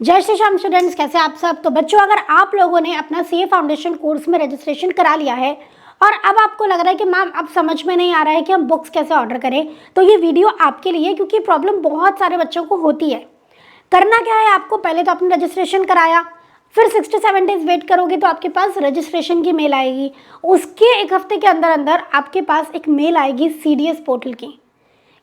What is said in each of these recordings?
जय श्री श्याम स्टूडेंट्स, कैसे आप सब। तो बच्चों, अगर आप लोगों ने अपना सीए फाउंडेशन कोर्स में रजिस्ट्रेशन करा लिया है और अब आपको लग रहा है कि मैम अब समझ में नहीं आ रहा है कि हम बुक्स कैसे ऑर्डर करें, तो ये वीडियो आपके लिए, क्योंकि प्रॉब्लम बहुत सारे बच्चों को होती है। करना क्या है आपको, पहले तो आपने रजिस्ट्रेशन कराया, फिर 6 से 7 डेज वेट करोगे तो आपके पास रजिस्ट्रेशन की मेल आएगी। उसके एक हफ्ते के अंदर अंदर आपके पास एक मेल आएगी सीडीएस पोर्टल की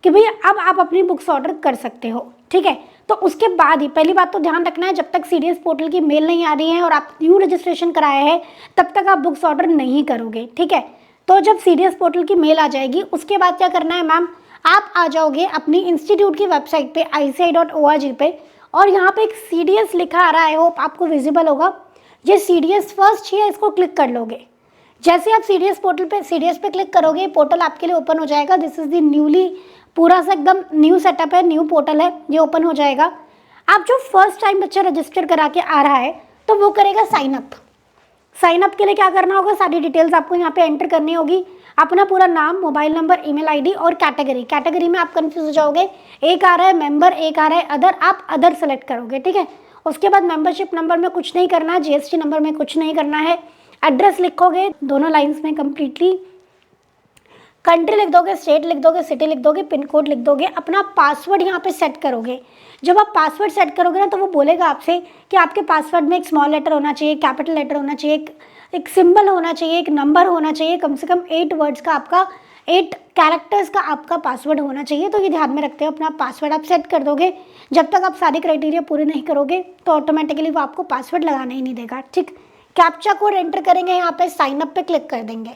कि भैया अब आप अपनी बुक्स ऑर्डर कर सकते हो। ठीक है, तो उसके बाद ही पहली बात तो ध्यान रखना है, जब तक सीडीएस पोर्टल की मेल नहीं आ रही है और आप न्यू रजिस्ट्रेशन कराया है तब तक आप बुक्स ऑर्डर नहीं करोगे। ठीक है, तो जब सीडीएस पोर्टल की मेल आ जाएगी उसके बाद क्या करना है मैम, आप आ जाओगे अपनी इंस्टीट्यूट की वेबसाइट पे ICI.org पे, और यहाँ पे एक सीडीएस लिखा आ रहा है, होप आपको विजिबल होगा। ये सीडीएस फर्स्ट ही है, इसको क्लिक कर लोगे। जैसे आप सीडीएस पोर्टल पे सीडीएस पे क्लिक करोगे, पोर्टल आपके लिए ओपन हो जाएगा। दिस इज द न्यूली, पूरा सा एकदम न्यू सेटअप है, न्यू पोर्टल है, ये ओपन हो जाएगा। आप जो फर्स्ट टाइम बच्चा रजिस्टर करा के आ रहा है तो वो करेगा साइन अप। साइन अप के लिए क्या करना होगा, सारी डिटेल्स आपको यहाँ पे एंटर करनी होगी। अपना पूरा नाम, मोबाइल नंबर, ईमेल आईडी और कैटेगरी में आप कंफ्यूज हो जाओगे। एक आ रहा है मेंबर, एक आ रहा है अदर, आप अदर सेलेक्ट करोगे। ठीक है, उसके बाद मेंबरशिप नंबर में कुछ नहीं करना है, जीएसटी नंबर में कुछ नहीं करना है। एड्रेस लिखोगे दोनों लाइन्स में कंप्लीटली, कंट्री लिख दोगे, स्टेट लिख दोगे, सिटी लिख दोगे, पिन कोड लिख दोगे। अपना पासवर्ड यहाँ पे सेट करोगे। जब आप पासवर्ड सेट करोगे ना तो वो बोलेगा आपसे कि आपके पासवर्ड में एक स्मॉल लेटर होना चाहिए, कैपिटल लेटर होना चाहिए, एक सिंबल होना चाहिए, एक नंबर होना चाहिए, कम से कम 8 वर्ड्स का आपका, 8 कैरेक्टर्स का आपका पासवर्ड होना चाहिए। तो ये ध्यान में रखते हो, अपना पासवर्ड आप सेट कर दोगे। जब तक आप सारी क्राइटेरिया पूरे नहीं करोगे तो ऑटोमेटिकली वो आपको पासवर्ड लगाना ही नहीं देगा। ठीक, कैप्चा कोड एंटर करेंगे, यहाँ पे साइन अप पे क्लिक कर देंगे।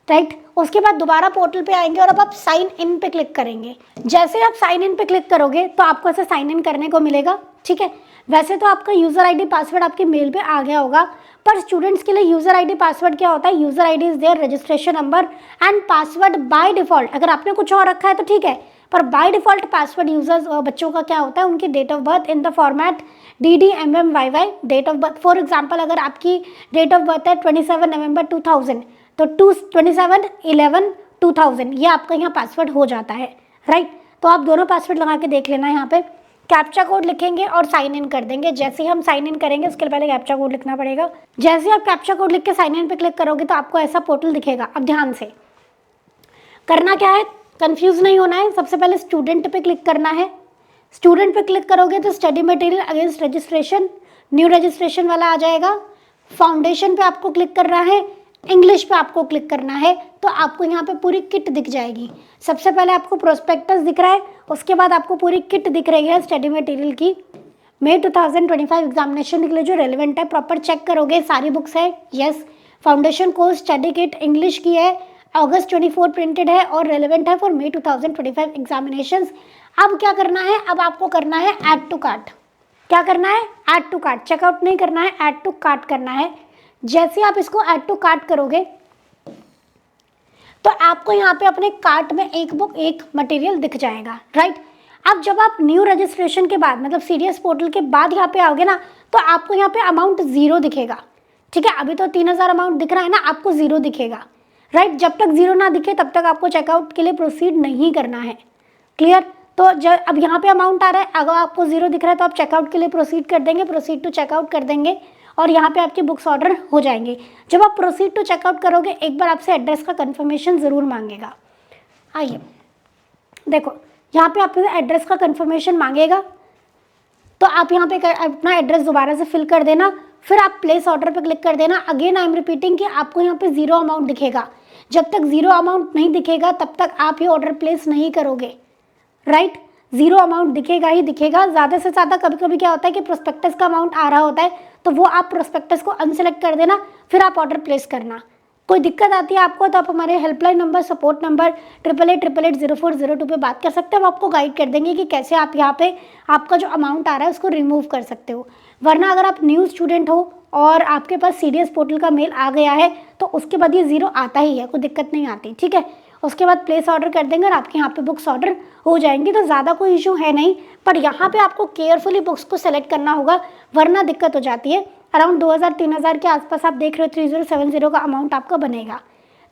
राइट, उसके बाद दोबारा पोर्टल पे आएंगे और अब आप साइन इन पे क्लिक करेंगे। जैसे आप साइन इन पे क्लिक करोगे तो आपको ऐसे साइन इन करने को मिलेगा। ठीक है, वैसे तो आपका यूजर आईडी पासवर्ड आपके मेल पे आ गया होगा, पर स्टूडेंट्स के लिए यूजर आईडी पासवर्ड क्या होता है, user ID is there, registration number and password by default. अगर आपने कुछ और रखा है तो ठीक है, पर बाय डिफॉल्ट पासवर्ड यूजर्स बच्चों का क्या होता है, उनकी date of birth in the format DDMMYY, date of birth. For example, अगर आपकी डेट ऑफ बर्थ है 27 नवंबर 2000 तो 27/11/2000 ये आपका यहाँ पासवर्ड हो जाता है। राइट, तो आप दोनों पासवर्ड लगा के देख लेना। यहाँ पे कैप्चा कोड लिखेंगे और साइन इन कर देंगे। जैसे ही हम साइन इन करेंगे उसके पहले कैप्चा कोड लिखना पड़ेगा। जैसे आप कैप्चा कोड लिख के साइन इन पे क्लिक करोगे तो आपको ऐसा पोर्टल दिखेगा। अब ध्यान से करना क्या है, कंफ्यूज नहीं होना है। सबसे पहले स्टूडेंट पे क्लिक करना है। स्टूडेंट पे क्लिक करोगे तो study material against registration, new registration वाला आ जाएगा। फाउंडेशन पे आपको क्लिक करना है, इंग्लिश पे आपको क्लिक करना है, तो आपको यहाँ पे पूरी किट दिख जाएगी। सबसे पहले आपको प्रोस्पेक्टस दिख रहा है, उसके बाद आपको पूरी किट दिख रही है स्टडी मटेरियल की। मई 2025 एग्जामिनेशन के लिए जो रेलिवेंट है प्रॉपर चेक करोगे, सारी बुक्स है। Yes, foundation course study kit English की है, अगस्त 24 प्रिंटेड है और रेलिवेंट है फॉर मई 2025 एग्जामिनेशंस। अब क्या करना है, अब आपको करना है ऐड टू कार्ट। क्या करना है, ऐड टू कार्ट। चेकआउट नहीं करना है, ऐड टू कार्ट करना है। जैसे आप इसको ऐड टू कार्ट करोगे तो आपको यहाँ पे अपने कार्ट में एक बुक, एक मटेरियल दिख जाएगा। राइट, अब जब आप न्यू रजिस्ट्रेशन के बाद, मतलब सीडीएस पोर्टल के बाद यहाँ पे आओगे ना, तो आपको यहाँ पे अमाउंट 0 दिखेगा। ठीक है, अभी तो 3000 अमाउंट दिख रहा है ना, आपको 0 दिखेगा। राइट, जब तक 0 ना दिखे तब तक आपको चेकआउट के लिए प्रोसीड नहीं करना है। क्लियर, तो जब अब यहाँ पे अमाउंट आ रहा है, अगर आपको 0 दिख रहा है तो आप चेकआउट के लिए प्रोसीड कर देंगे, प्रोसीड टू चेकआउट कर देंगे और यहाँ पे आपकी बुक्स ऑर्डर हो जाएंगे। जब आप प्रोसीड टू चेकआउट करोगे एक बार आपसे एड्रेस का कंफर्मेशन ज़रूर मांगेगा। आइए देखो, यहाँ पे आपसे एड्रेस का कंफर्मेशन मांगेगा, तो आप यहाँ पे अपना एड्रेस दोबारा से फिल कर देना। फिर आप प्लेस ऑर्डर पे क्लिक कर देना। अगेन आई एम रिपीटिंग कि आपको यहाँ पे 0 अमाउंट दिखेगा। जब तक 0 अमाउंट नहीं दिखेगा तब तक आप ये ऑर्डर प्लेस नहीं करोगे। राइट, 0 अमाउंट दिखेगा ही दिखेगा। ज़्यादा से ज़्यादा कभी कभी क्या होता है कि प्रोस्पेक्टस का अमाउंट आ रहा होता है, तो वो आप प्रोस्पेक्टस को अनसेलेक्ट कर देना, फिर आप ऑर्डर प्लेस करना। कोई दिक्कत आती है आपको तो आप हमारे हेल्पलाइन नंबर, सपोर्ट नंबर 8888880402 पे बात कर सकते हैं। हम आपको गाइड कर देंगे कि कैसे आप यहाँ पे आपका जो अमाउंट आ रहा है उसको रिमूव कर सकते हो। वरना अगर आप न्यू स्टूडेंट हो और आपके पास सीडीएस पोर्टल का मेल आ गया है तो उसके बाद ये 0 आता ही है, कोई दिक्कत नहीं आती। ठीक है, उसके बाद प्लेस ऑर्डर कर देंगे और आपके यहाँ पे बुक्स ऑर्डर हो जाएंगी। तो ज़्यादा कोई इशू है नहीं, पर यहाँ पे आपको केयरफुली बुक्स को सेलेक्ट करना होगा वरना दिक्कत हो जाती है। अराउंड 2000-3000 के आसपास आप देख रहे हो 3070 का अमाउंट आपका बनेगा।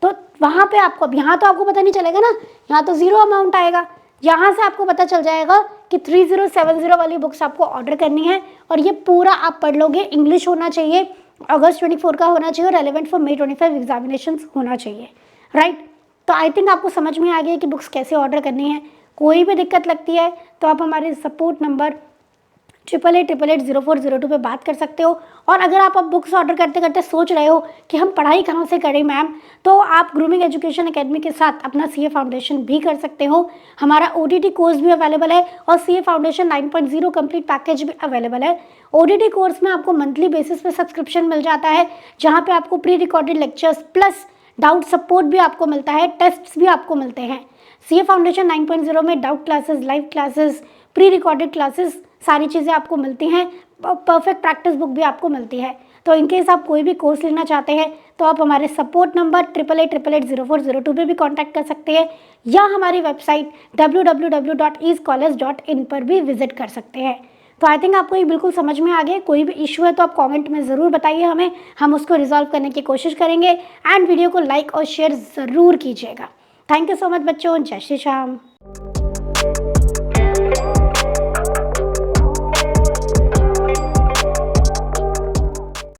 तो वहाँ पे आपको, अब यहाँ तो आपको पता नहीं चलेगा ना, यहाँ तो 0 अमाउंट आएगा। यहाँ से आपको पता चल जाएगा कि 3070 वाली बुक्स आपको ऑर्डर करनी है और ये पूरा आप पढ़ लोगे। इंग्लिश होना चाहिए, अगस्त 24 का होना चाहिए और रेलेवेंट फॉर May 25 एग्जामिनेशन होना चाहिए, राइट। तो आई थिंक आपको समझ में आ गया कि बुक्स कैसे ऑर्डर करनी है। कोई भी दिक्कत लगती है तो आप हमारे सपोर्ट नंबर 88880402 पे बात कर सकते हो। और अगर आप अब बुक्स ऑर्डर करते करते सोच रहे हो कि हम पढ़ाई कहाँ से करें मैम, तो आप ग्रूमिंग एजुकेशन एकेडमी के साथ अपना सीए फाउंडेशन भी कर सकते हो। हमारा ओटीटी कोर्स भी अवेलेबल है और सीए फाउंडेशन 9.0 कंप्लीट पैकेज भी अवेलेबल है। ओटीटी कोर्स में आपको मंथली बेसिस पे सब्सक्रिप्शन मिल जाता है, जहाँ पे आपको pre recorded lectures plus doubt support भी आपको मिलता है, टेस्ट्स भी आपको मिलते हैं। सीए फाउंडेशन 9.0 में doubt classes, live classes, pre recorded classes, सारी चीज़ें आपको मिलती हैं। परफेक्ट प्रैक्टिस बुक भी आपको मिलती है। तो इनकेस आप कोई भी कोर्स लेना चाहते हैं तो आप हमारे सपोर्ट नंबर 8888880402 पे भी कांटेक्ट कर सकते हैं या हमारी वेबसाइट www.easecollege.in पर भी विजिट कर सकते हैं। तो आई थिंक आपको ये बिल्कुल समझ में आ गया। कोई भी इशू है तो आप कमेंट में ज़रूर बताइए हमें, हम उसको रिजॉल्व करने की कोशिश करेंगे। एंड वीडियो को लाइक और शेयर ज़रूर कीजिएगा। थैंक यू सो मच बच्चों। जय श्री श्याम।